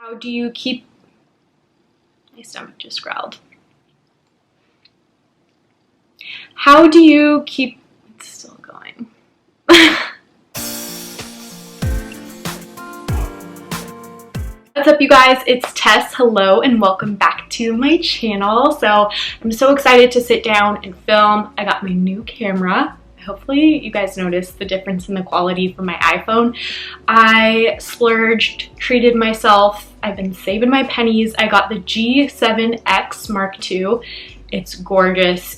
How do you keep, my stomach just growled. How do you keep, it's still going. What's up, you guys? It's Tess. Hello and welcome back to my channel. So I'm so excited to sit down and film. I got my new camera. Hopefully you guys noticed the difference in the quality from my iPhone. I splurged, treated myself. I've been saving my pennies. I got the G7X Mark II. It's gorgeous.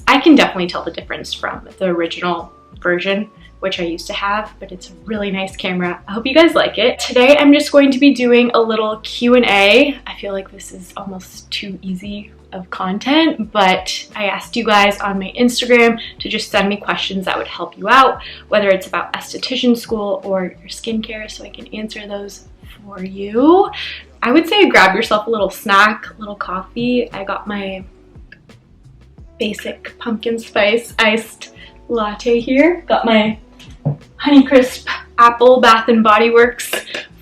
I can definitely tell the difference from the original version, which I used to have, but it's a really nice camera. I hope you guys like it. Today I'm just going to be doing a little Q&A. I feel like this is almost too easy of content, but I asked you guys on my Instagram to just send me questions that would help you out, whether it's about esthetician school or your skincare, so I can answer those for you. I would say grab yourself a little snack, a little coffee. I got my basic pumpkin spice iced latte here. Got my Honeycrisp Apple Bath & Body Works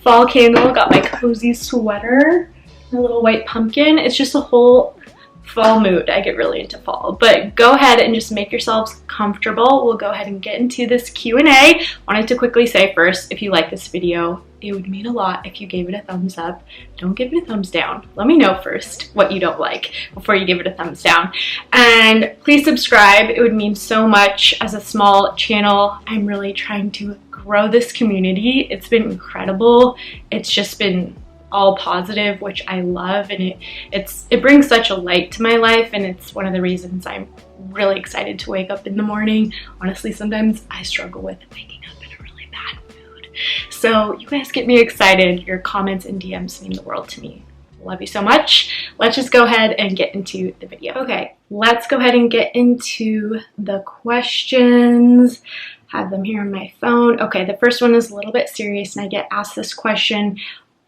fall candle. Got my cozy sweater, my little white pumpkin. It's just a whole fall mood. I get really into fall, but go ahead and just make yourselves comfortable. We'll go ahead and get into this Q&A. Wanted to quickly say first, if you like this video, it would mean a lot if you gave it a thumbs up. Don't give it a thumbs down. Let me know first what you don't like before you give it a thumbs down. And please subscribe. It would mean so much. As a small channel, I'm really trying to grow this community. It's been incredible. It's just been all positive, which I love, and it brings such a light to my life, and it's one of the reasons I'm really excited to wake up in the morning. Honestly, sometimes I struggle with waking up in a really bad mood. So you guys get me excited. Your comments and DMs mean the world to me. Love you so much. Let's just go ahead and get into the video. Okay, let's go ahead and get into the questions. Have them here on my phone. Okay, the first one is a little bit serious, and I get asked this question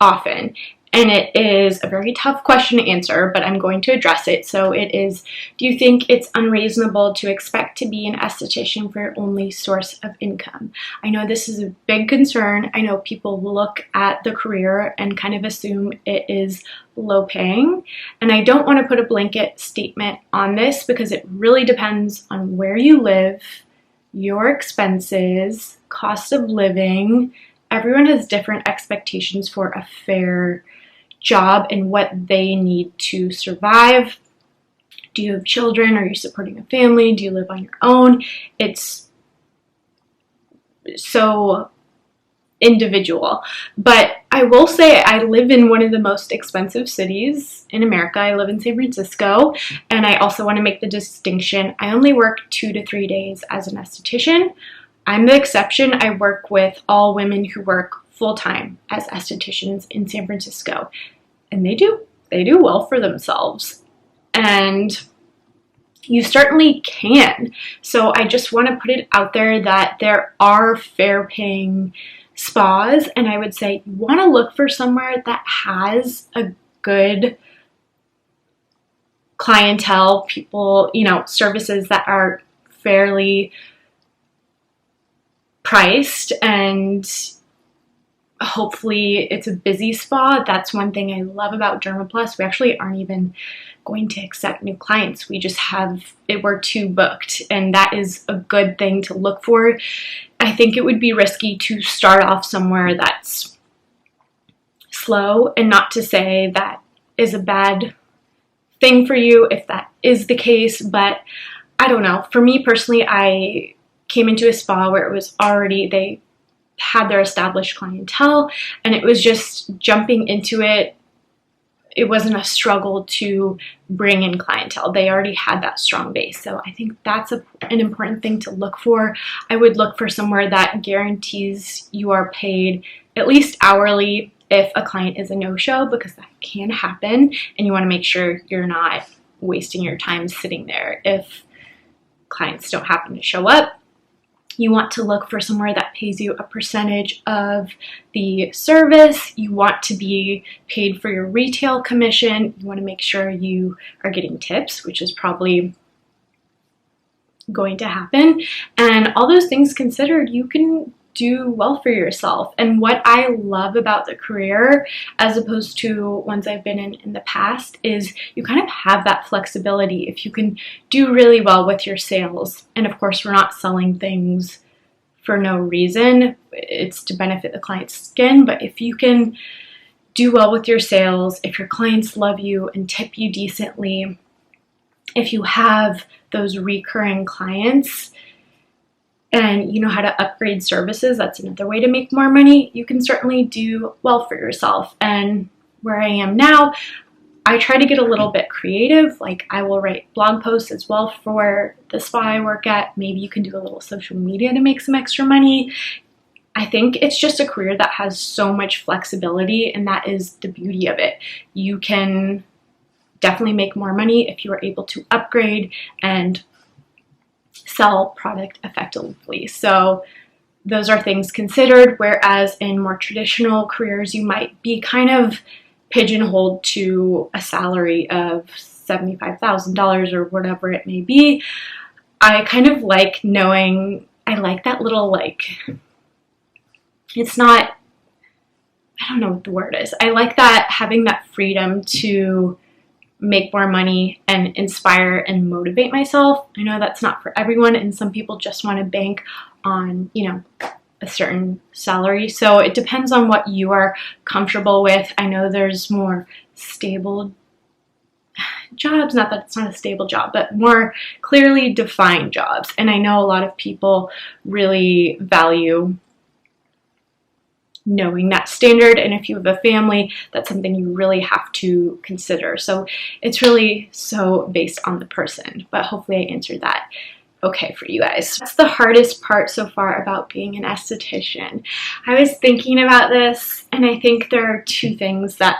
often, and it is a very tough question to answer, but I'm going to address it. So it is, do you think it's unreasonable to expect to be an esthetician for your only source of income? I know this is a big concern. I know people look at the career and kind of assume it is low paying, and I don't want to put a blanket statement on this because it really depends on where you live, your expenses, cost of living. Everyone has different expectations for a fair job and what they need to survive. Do you have children? Are you supporting a family? Do you live on your own? It's so individual. But I will say I live in one of the most expensive cities in America. I live in San Francisco, and I also want to make the distinction. I only work 2 to 3 days as an esthetician. I'm the exception. I work with all women who work full-time as estheticians in San Francisco, and they do well for themselves, and you certainly can. So I just want to put it out there that there are fair-paying spas, and I would say you want to look for somewhere that has a good clientele, people, services that are fairly priced, and hopefully it's a busy spa. That's one thing I love about Dermaplus. We actually aren't even going to accept new clients. We just we're too booked, and that is a good thing to look for. I think it would be risky to start off somewhere that's slow, and not to say that is a bad thing for you if that is the case, but I don't know. For me personally, I came into a spa where it was already, they had their established clientele, and it was just jumping into it. It wasn't a struggle to bring in clientele. They already had that strong base. So I think that's an important thing to look for. I would look for somewhere that guarantees you are paid at least hourly if a client is a no-show, because that can happen, and you want to make sure you're not wasting your time sitting there if clients don't happen to show up. You want to look for somewhere that pays you a percentage of the service. You want to be paid for your retail commission. You want to make sure you are getting tips, which is probably going to happen. And all those things considered, you can do well for yourself. And what I love about the career, as opposed to ones I've been in the past, is you kind of have that flexibility. If you can do really well with your sales, and of course we're not selling things for no reason, it's to benefit the client's skin, but if you can do well with your sales, if your clients love you and tip you decently, if you have those recurring clients and you know how to upgrade services, that's another way to make more money, you can certainly do well for yourself. And where I am now, I try to get a little bit creative. Like, I will write blog posts as well for the spa I work at. Maybe you can do a little social media to make some extra money. I think it's just a career that has so much flexibility, and that is the beauty of it. You can definitely make more money if you are able to upgrade and sell product effectively. So those are things considered, whereas in more traditional careers, you might be kind of pigeonholed to a salary of $75,000 or whatever it may be. I kind of like knowing, I like that little, like, it's not, I don't know what the word is. I like that, having that freedom to make more money and inspire and motivate myself. I know that's not for everyone, and some people just want to bank on, you know, a certain salary. So it depends on what you are comfortable with. I know there's more stable jobs, not that it's not a stable job, but more clearly defined jobs. And I know a lot of people really value knowing that standard, and if you have a family, that's something you really have to consider. So it's really so based on the person, but hopefully I answered that okay for you guys. That's the hardest part so far about being an esthetician. I was thinking about this, and I think there are two things that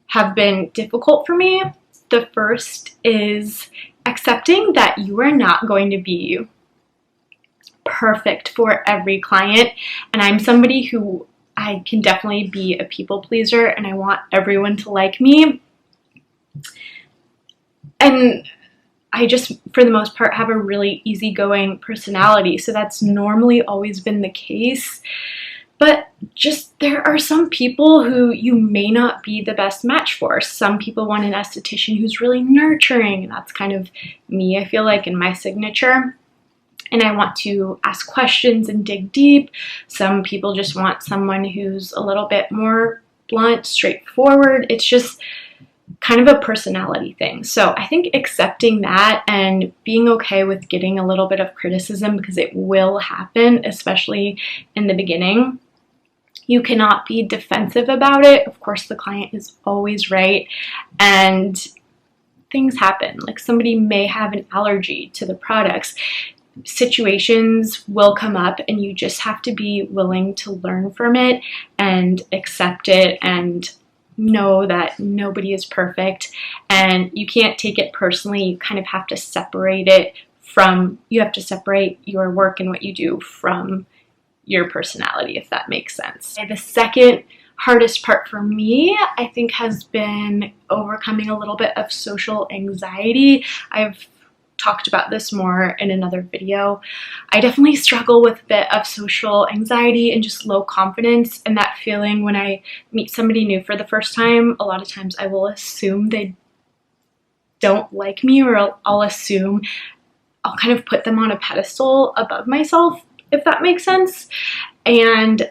have been difficult for me. The first is accepting that you are not going to be perfect for every client, and I'm somebody who, I can definitely be a people pleaser, and I want everyone to like me. And I just, for the most part, have a really easygoing personality, so that's normally always been the case. But just, there are some people who you may not be the best match for. Some people want an esthetician who's really nurturing, and that's kind of me, I feel like, in my signature. And I want to ask questions and dig deep. Some people just want someone who's a little bit more blunt, straightforward. It's just kind of a personality thing. So I think accepting that and being okay with getting a little bit of criticism, because it will happen, especially in the beginning. You cannot be defensive about it. Of course, the client is always right, and things happen. Like, somebody may have an allergy to the products. Situations will come up, and you just have to be willing to learn from it and accept it and know that nobody is perfect, and you can't take it personally. You kind of have to separate it from, you have to separate your work and what you do from your personality, if that makes sense. The second hardest part for me, I think, has been overcoming a little bit of social anxiety. I've talked about this more in another video. I definitely struggle with a bit of social anxiety and just low confidence, and that feeling when I meet somebody new for the first time. A lot of times I will assume they don't like me, or I'll assume, I'll kind of put them on a pedestal above myself, if that makes sense. And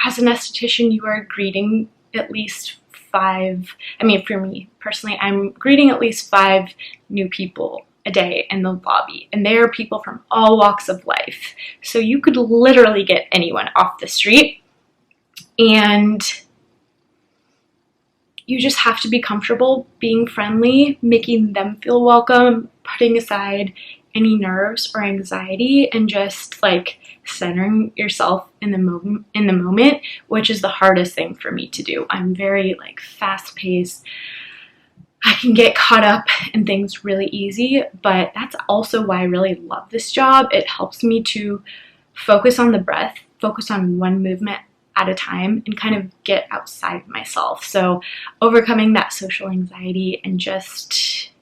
as an esthetician, you are greeting at least 5, I mean, for me personally, I'm greeting at least 5 new people a day in the lobby, and they are people from all walks of life. So you could literally get anyone off the street, and you just have to be comfortable being friendly, making them feel welcome, putting aside any nerves or anxiety, and just like centering yourself in the moment, which is the hardest thing for me to do. I'm very like fast-paced. I can get caught up in things really easy, but that's also why I really love this job. It helps me to focus on the breath, focus on one movement at a time, and kind of get outside myself. So overcoming that social anxiety and just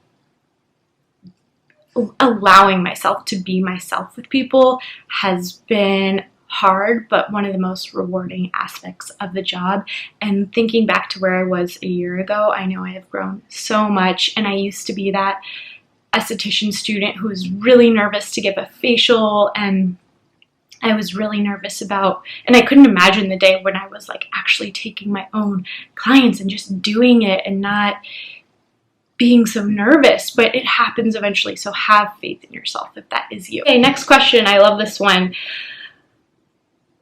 allowing myself to be myself with people has been hard, but one of the most rewarding aspects of the job. And thinking back to where I was a year ago, I know I have grown so much. And I used to be that esthetician student who was really nervous to give a facial, and I was really nervous about, and I couldn't imagine the day when I was like actually taking my own clients and just doing it and not being so nervous, but it happens eventually. So have faith in yourself if that is you. Okay, next question. I love this one.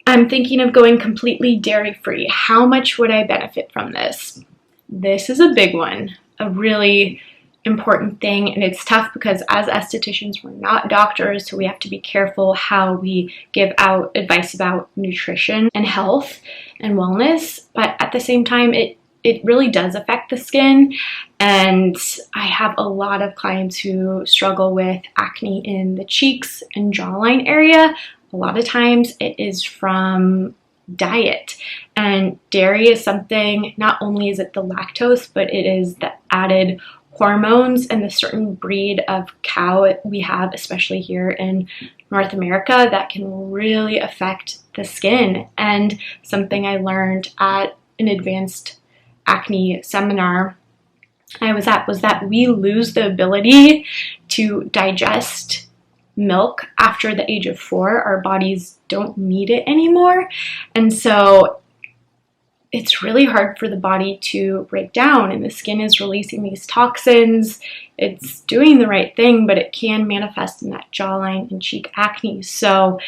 I'm thinking of going completely dairy-free. How much would I benefit from this? This is a big one, a really important thing, and it's tough because as estheticians, we're not doctors, so we have to be careful how we give out advice about nutrition and health and wellness, but at the same time, it really does affect the skin. And I have a lot of clients who struggle with acne in the cheeks and jawline area. A lot of times it is from diet, and dairy is something, not only is it the lactose, but it is the added hormones and the certain breed of cow we have, especially here in North America, that can really affect the skin. And something I learned at an advanced acne seminar I was at was that we lose the ability to digest milk after the age of 4. Our bodies don't need it anymore. And so it's really hard for the body to break down, and the skin is releasing these toxins. It's doing the right thing, but it can manifest in that jawline and cheek acne. So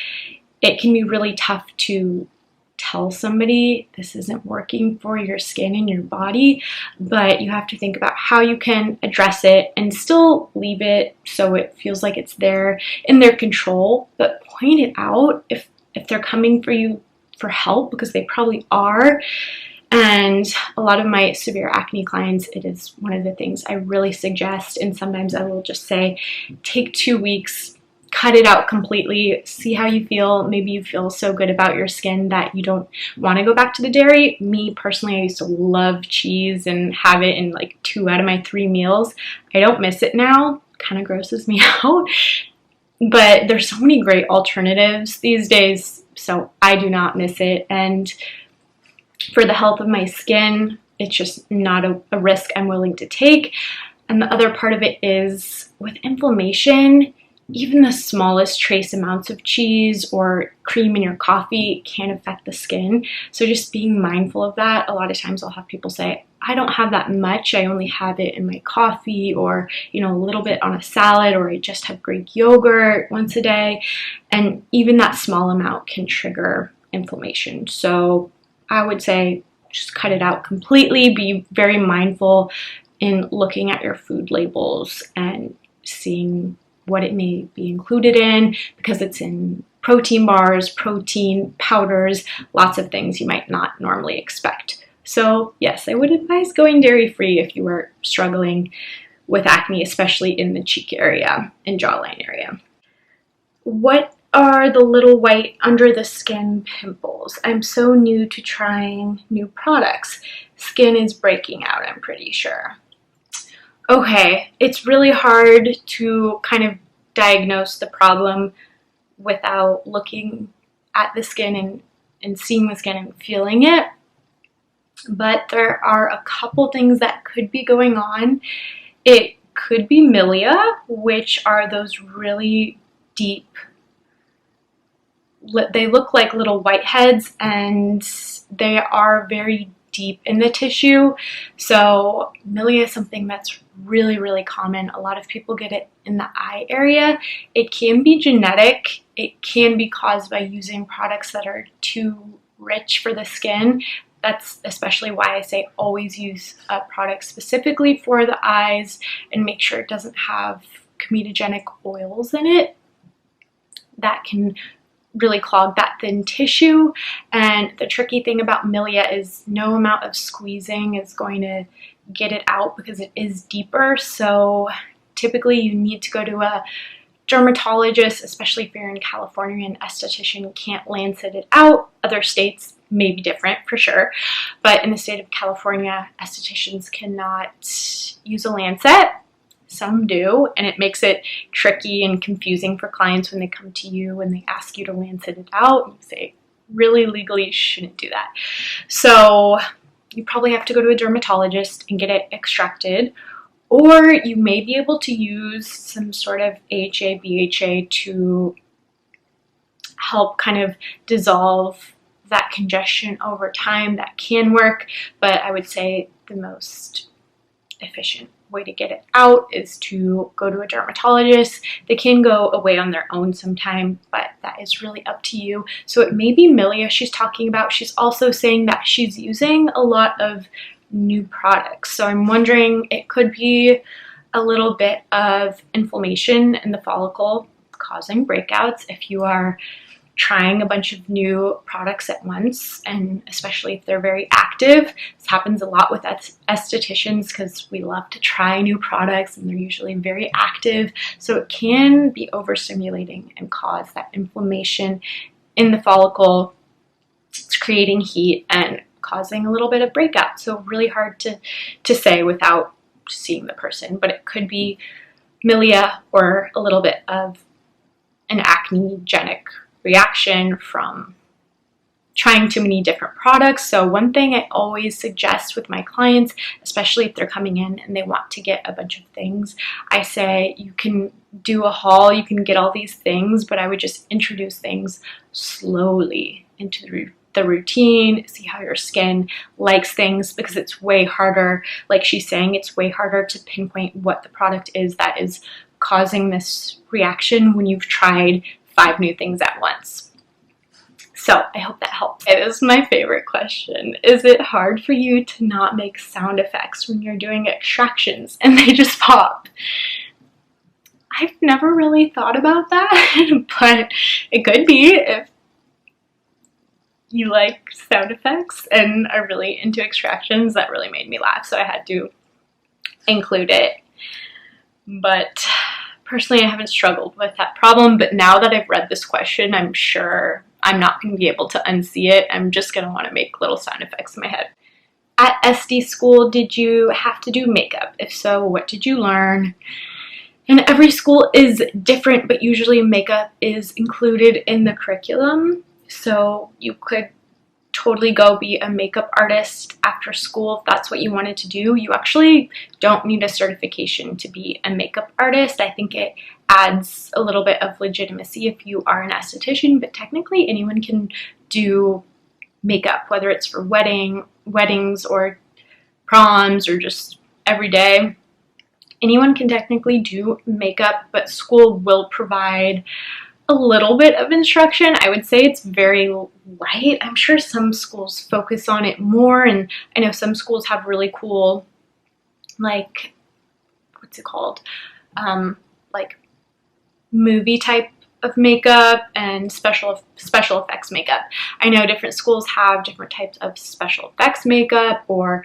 it can be really tough to tell somebody this isn't working for your skin and your body, but you have to think about how you can address it and still leave it so it feels like it's there in their control, but point it out if they're coming for you for help, because they probably are. And a lot of my severe acne clients, it is one of the things I really suggest, and sometimes I will just say, take 2 weeks, cut it out completely, see how you feel. Maybe you feel so good about your skin that you don't want to go back to the dairy. Me personally, I used to love cheese and have it in like 2 out of my 3 meals. I don't miss it now, kind of grosses me out, but there's so many great alternatives these days, so I do not miss it. And for the health of my skin, it's just not a risk I'm willing to take. And the other part of it is with inflammation, even the smallest trace amounts of cheese or cream in your coffee can affect the skin. So just being mindful of that. A lot of times I'll have people say, I don't have that much. I only have it in my coffee, or, you know, a little bit on a salad, or I just have Greek yogurt once a day. And even that small amount can trigger inflammation. So I would say just cut it out completely. Be very mindful in looking at your food labels and seeing what it may be included in, because it's in protein bars, protein powders, lots of things you might not normally expect. So yes, I would advise going dairy-free if you are struggling with acne, especially in the cheek area and jawline area. What are the little white under the skin pimples? I'm so new to trying new products. Skin is breaking out, I'm pretty sure. Okay, it's really hard to kind of diagnose the problem without looking at the skin and seeing the skin and feeling it. But there are a couple things that could be going on. It could be milia, which are those really deep, they look like little whiteheads, and they are very deep in the tissue. So milia is something that's really, really common. A lot of people get it in the eye area. It can be genetic. It can be caused by using products that are too rich for the skin. That's especially why I say always use a product specifically for the eyes and make sure it doesn't have comedogenic oils in it that can really clog that thin tissue. And the tricky thing about milia is no amount of squeezing is going to get it out because it is deeper. So typically you need to go to a dermatologist, especially if you're in California, an esthetician can't lancet it out. Other states may be different for sure, but in the state of California, estheticians cannot use a lancet. some do, and it makes it tricky and confusing for clients when they come to you and they ask you to lancet it out. You say, really legally shouldn't do that. So you probably have to go to a dermatologist and get it extracted, or you may be able to use some sort of AHA, BHA to help kind of dissolve that congestion over time. That can work, but I would say the most efficient way to get it out is to go to a dermatologist. They can go away on their own sometime, but that is really up to you. So it may be milia she's talking about. She's also saying that she's using a lot of new products. So I'm wondering, it could be a little bit of inflammation in the follicle causing breakouts if you are trying a bunch of new products at once, and especially if they're very active. This happens a lot with estheticians because we love to try new products and they're usually very active. So it can be overstimulating and cause that inflammation in the follicle. It's creating heat and causing a little bit of breakout. So really hard to say without seeing the person, but it could be milia or a little bit of an acne-genic reaction from trying too many different products. So one thing I always suggest with my clients, especially if they're coming in and they want to get a bunch of things, I say you can do a haul, you can get all these things, but I would just introduce things slowly into the routine, see how your skin likes things, because it's way harder, like she's saying, it's way harder to pinpoint what the product is that is causing this reaction when you've tried 5 new things at once. So I hope that helps. It is my favorite question. Is it hard for you to not make sound effects when you're doing extractions and they just pop? I've never really thought about that, but it could be if you like sound effects and are really into extractions. That really made me laugh, so I had to include it. But personally, I haven't struggled with that problem, but now that I've read this question, I'm sure I'm not going to be able to unsee it. I'm just going to want to make little sound effects in my head. At SD school, did you have to do makeup? If so, what did you learn? And every school is different, but usually makeup is included in the curriculum. So you could totally go be a makeup artist after school if that's what you wanted to do. You actually don't need a certification to be a makeup artist. I think it adds a little bit of legitimacy if you are an esthetician, but technically anyone can do makeup, whether it's for weddings or proms or just every day. Anyone can technically do makeup, but school will provide a little bit of instruction. I would say it's very light. I'm sure some schools focus on it more, and I know some schools have really cool, like, what's it called? Like movie type of makeup and special effects makeup. I know different schools have different types of special effects makeup or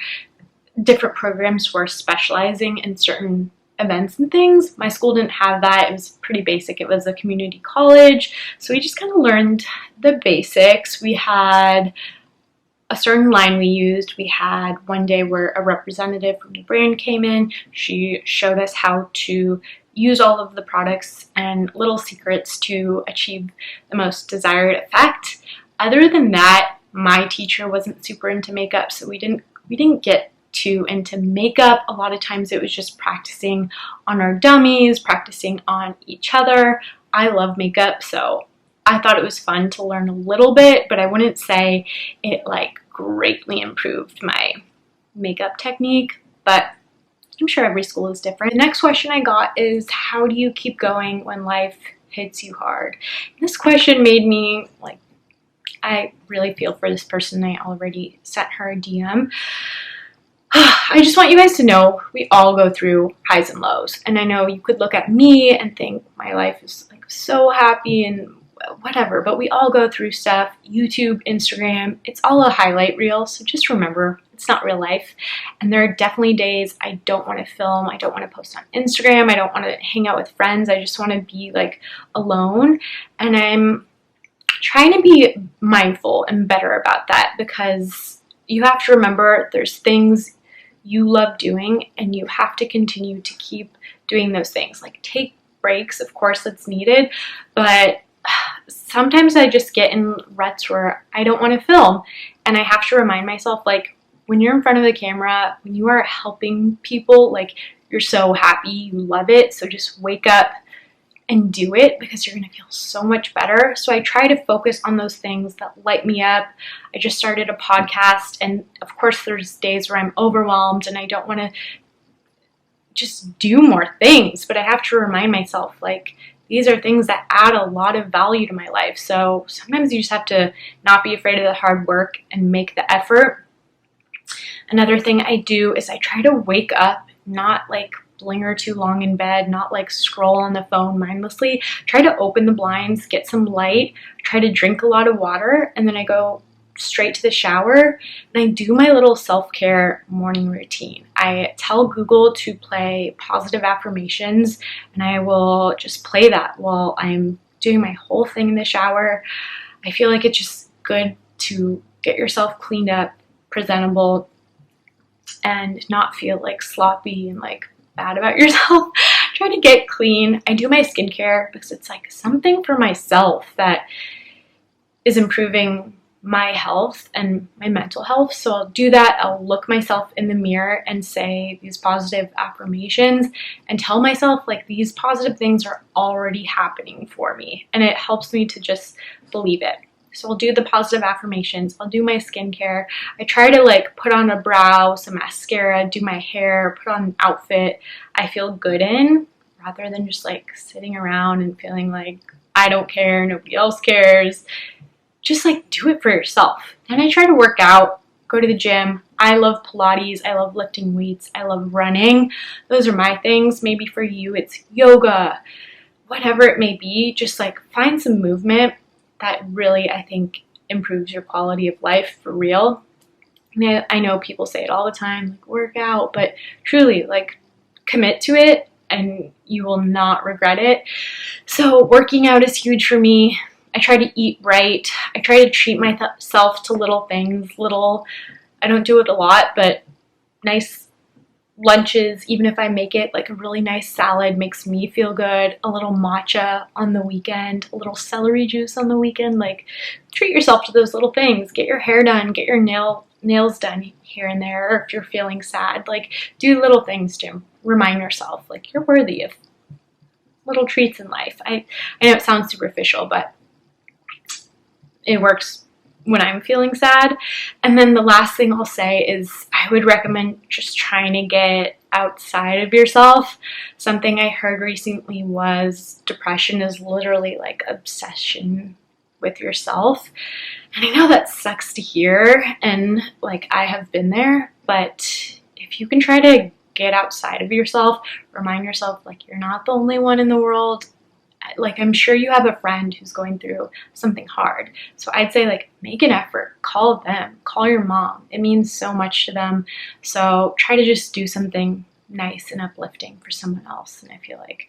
different programs for specializing in certain events and things. My school didn't have that. It was pretty basic. It was a community college, so we just kind of learned the basics. We had a certain line we used. We had one day where a representative from the brand came in. She showed us how to use all of the products and little secrets to achieve the most desired effect. Other than that, my teacher wasn't super into makeup, so we didn't get too into makeup. A lot of times it was just practicing on our dummies, practicing on each other. I love makeup, so I thought it was fun to learn a little bit, but I wouldn't say it like greatly improved my makeup technique, but I'm sure every school is different. The next question I got is, how do you keep going when life hits you hard? This question made me like, I really feel for this person. I already sent her a DM. I just want you guys to know we all go through highs and lows. And I know you could look at me and think my life is like so happy and whatever, but we all go through stuff. YouTube, Instagram, it's all a highlight reel. So just remember, it's not real life. And there are definitely days I don't want to film. I don't want to post on Instagram. I don't want to hang out with friends. I just want to be like alone. And I'm trying to be mindful and better about that, because you have to remember there's things you love doing, and you have to continue to keep doing those things. Like, take breaks, of course that's needed, but sometimes I just get in ruts where I don't want to film, and I have to remind myself, like, when you're in front of the camera, when you are helping people, like, you're so happy, you love it, so just wake up and do it, because you're gonna feel so much better. So I try to focus on those things that light me up. I just started a podcast, and of course there's days where I'm overwhelmed and I don't want to just do more things, but I have to remind myself, like, these are things that add a lot of value to my life. So sometimes you just have to not be afraid of the hard work and make the effort. Another thing I do is I try to wake up, not like linger too long in bed, not like scroll on the phone mindlessly. Try to open the blinds, get some light, try to drink a lot of water, and then I go straight to the shower and I do my little self-care morning routine. I tell Google to play positive affirmations, and I will just play that while I'm doing my whole thing in the shower. I feel like it's just good to get yourself cleaned up, presentable, and not feel like sloppy and like bad about yourself. Try to get clean. I do my skincare because it's like something for myself that is improving my health and my mental health. So I'll do that. I'll look myself in the mirror and say these positive affirmations and tell myself, like, these positive things are already happening for me, and it helps me to just believe it. So I'll do the positive affirmations, I'll do my skincare, I try to like put on a brow, some mascara, do my hair, put on an outfit I feel good in, rather than just like sitting around and feeling like I don't care, nobody else cares. Just like do it for yourself. Then I try to work out, go to the gym. I love Pilates, I love lifting weights, I love running. Those are my things. Maybe for you it's yoga, whatever it may be. Just like find some movement that really, I think, improves your quality of life for real. I know people say it all the time, like, work out, but truly, like, commit to it and you will not regret it. So working out is huge for me. I try to eat right. I try to treat myself to little things, I don't do it a lot, but nice lunches, even if I make it, like a really nice salad makes me feel good, a little matcha on the weekend, a little celery juice on the weekend. Like, treat yourself to those little things. Get your hair done, get your nails done here and there, or if you're feeling sad, like, do little things to remind yourself, like, you're worthy of little treats in life. I know it sounds superficial, but it works when I'm feeling sad. And then the last thing I'll say is I would recommend just trying to get outside of yourself. Something I heard recently was depression is literally like obsession with yourself. And I know that sucks to hear, and like I have been there, but if you can try to get outside of yourself, remind yourself, like, you're not the only one in the world. Like, I'm sure you have a friend who's going through something hard. So I'd say, like, make an effort. Call them. Call your mom. It means so much to them. So try to just do something nice and uplifting for someone else. And I feel like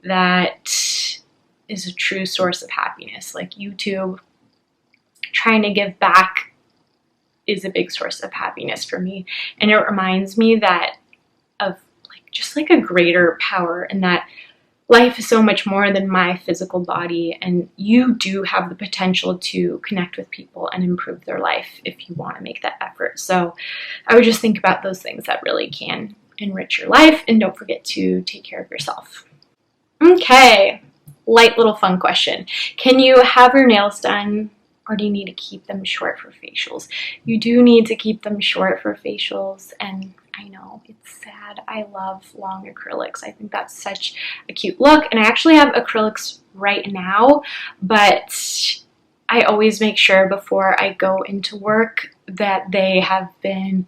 that is a true source of happiness. Like, YouTube, trying to give back is a big source of happiness for me. And it reminds me that of, like, just like a greater power, and that life is so much more than my physical body, and you do have the potential to connect with people and improve their life if you want to make that effort. So I would just think about those things that really can enrich your life, and don't forget to take care of yourself. Okay, light little fun question. Can you have your nails done, or do you need to keep them short for facials? You do need to keep them short for facials, and I know it's sad. I love long acrylics. I think that's such a cute look, and I actually have acrylics right now, but I always make sure before I go into work that they have been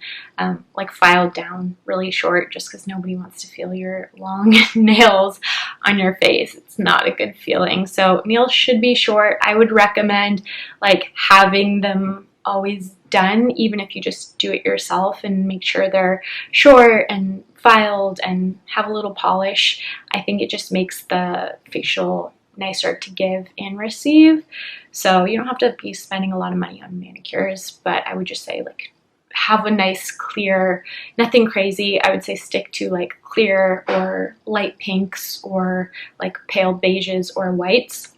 like filed down really short, just because nobody wants to feel your long nails on your face. It's not a good feeling. So nails should be short. I would recommend like having them always done, even if you just do it yourself, and make sure they're short and filed and have a little polish. I think it just makes the facial nicer to give and receive. So you don't have to be spending a lot of money on manicures, but I would just say, like, have a nice clear, nothing crazy. I would say stick to like clear or light pinks or like pale beiges or whites.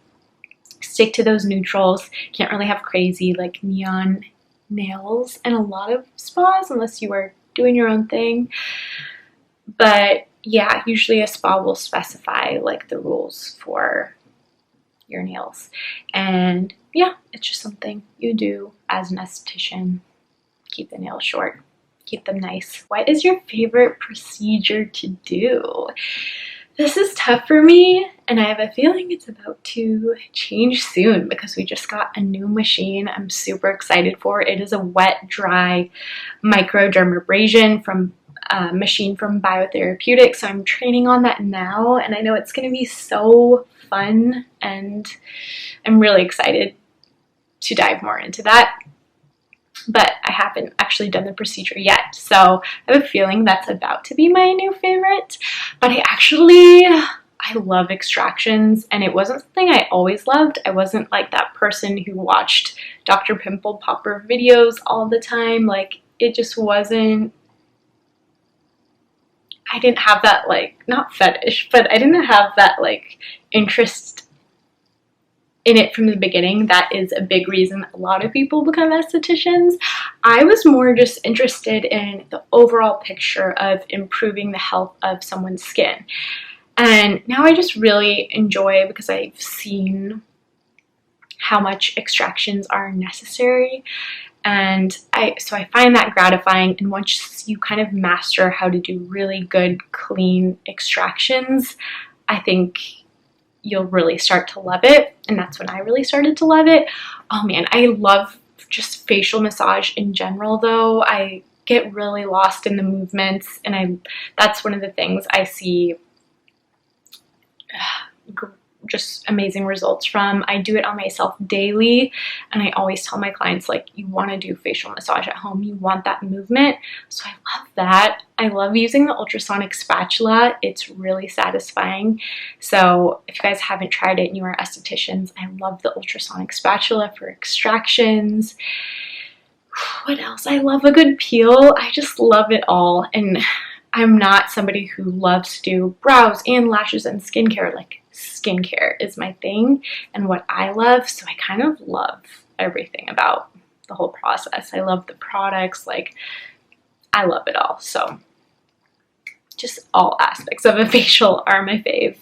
Stick to those neutrals. Can't really have crazy like neon nails in a lot of spas unless you are doing your own thing. But yeah, usually a spa will specify like the rules for your nails. And yeah, it's just something you do as an esthetician. Keep the nails short, keep them nice. What is your favorite procedure to do? This is tough for me, and I have a feeling it's about to change soon because we just got a new machine I'm super excited for. It is a wet, dry microdermabrasion from a machine from Biotherapeutics. So I'm training on that now, and I know it's going to be so fun, and I'm really excited to dive more into that. But I haven't actually done the procedure yet, so I have a feeling that's about to be my new favorite. But I love extractions, and it wasn't something I always loved. I wasn't like that person who watched Dr. Pimple Popper videos all the time. Like, it just wasn't, I didn't have that, like, not fetish, but I didn't have that like interest in it from the beginning. That is a big reason a lot of people become estheticians. I was more just interested in the overall picture of improving the health of someone's skin. And now I just really enjoy, because I've seen how much extractions are necessary. And so I find that gratifying. And once you kind of master how to do really good, clean extractions, I think you'll really start to love it. And that's when I really started to love it. Oh man, I love just facial massage in general though. I get really lost in the movements, and that's one of the things I see just amazing results from. I do it on myself daily, and I always tell my clients, like, you want to do facial massage at home, you want that movement. So I love that. I love using the ultrasonic spatula. It's really satisfying. So if you guys haven't tried it and you are estheticians, I love the ultrasonic spatula for extractions. What else? I love a good peel. I just love it all. And I'm not somebody who loves to do brows and lashes and skincare. Like, skincare is my thing and what I love. So I kind of love everything about the whole process. I love the products. Like, I love it all. So just all aspects of a facial are my fave,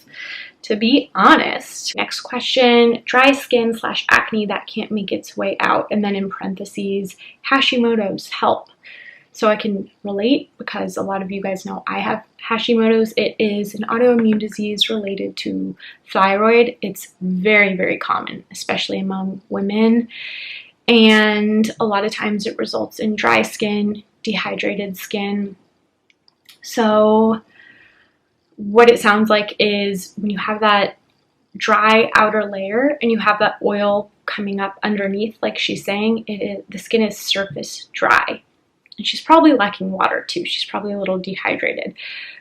to be honest. Next question, dry skin / acne that can't make its way out. And then in parentheses, Hashimoto's help. So I can relate, because a lot of you guys know I have Hashimoto's. It is an autoimmune disease related to thyroid. It's very, very common, especially among women. And a lot of times it results in dry skin, dehydrated skin. So what it sounds like is when you have that dry outer layer and you have that oil coming up underneath, like she's saying, the skin is surface dry. And she's probably lacking water too. She's probably a little dehydrated.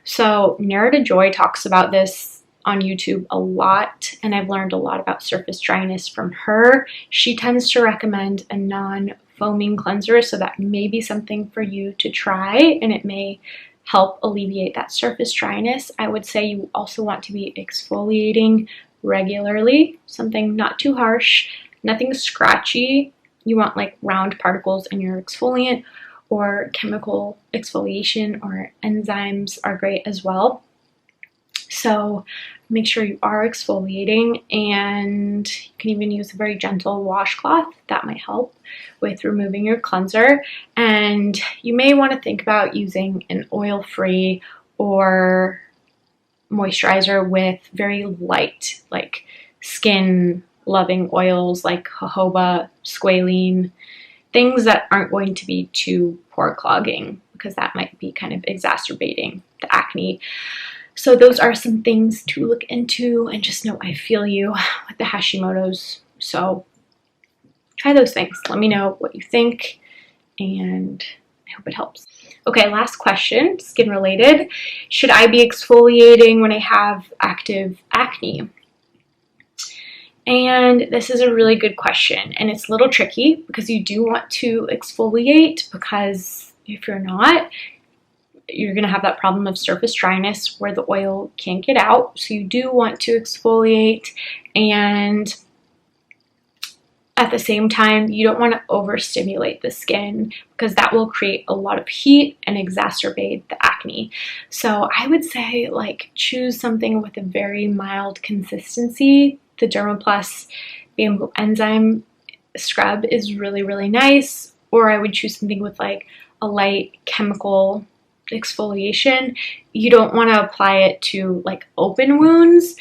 So Narita Joy talks about this on YouTube a lot, and I've learned a lot about surface dryness from her. She tends to recommend a non-foaming cleanser, so that may be something for you to try, and it may help alleviate that surface dryness. I would say you also want to be exfoliating regularly, something not too harsh, nothing scratchy. You want like round particles in your exfoliant, or chemical exfoliation or enzymes are great as well. So make sure you are exfoliating, and you can even use a very gentle washcloth. That might help with removing your cleanser. And you may want to think about using an oil-free or moisturizer with very light, like skin-loving oils like jojoba, squalene, things that aren't going to be too pore clogging, because that might be kind of exacerbating the acne. So those are some things to look into, and just know I feel you with the Hashimoto's. So try those things. Let me know what you think, and I hope it helps. Okay, last question, skin related. Should I be exfoliating when I have active acne? And this is a really good question, and it's a little tricky because you do want to exfoliate, because if you're not, you're going to have that problem of surface dryness where the oil can't get out. So you do want to exfoliate, and at the same time, you don't want to overstimulate the skin because that will create a lot of heat and exacerbate the acne. So I would say, like, choose something with a very mild consistency. The Dermaplus Bamboo Enzyme Scrub is really, really nice. Or I would choose something with like a light chemical exfoliation. You don't want to apply it to like open wounds,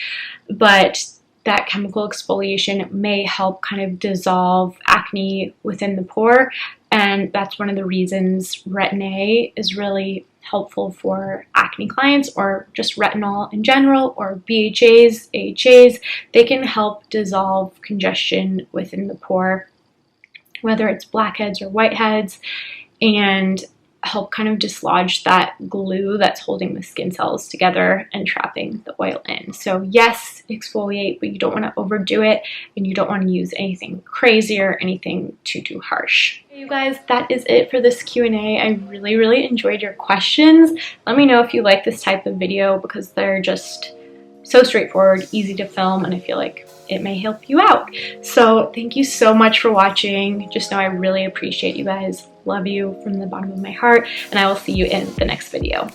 but that chemical exfoliation may help kind of dissolve acne within the pore, and that's one of the reasons Retin-A is really helpful for acne clients, or just retinol in general, or BHAs, AHAs. They can help dissolve congestion within the pore, whether it's blackheads or whiteheads, and help kind of dislodge that glue that's holding the skin cells together and trapping the oil in. So yes, exfoliate, but you don't want to overdo it, and you don't want to use anything crazy or anything too harsh. You guys, that is it for this Q&A. I really enjoyed your questions. Let me know if you like this type of video, because they're just so straightforward, easy to film, and I feel like it may help you out. So thank you so much for watching. Just know I really appreciate you guys. Love you from the bottom of my heart, and I will see you in the next video.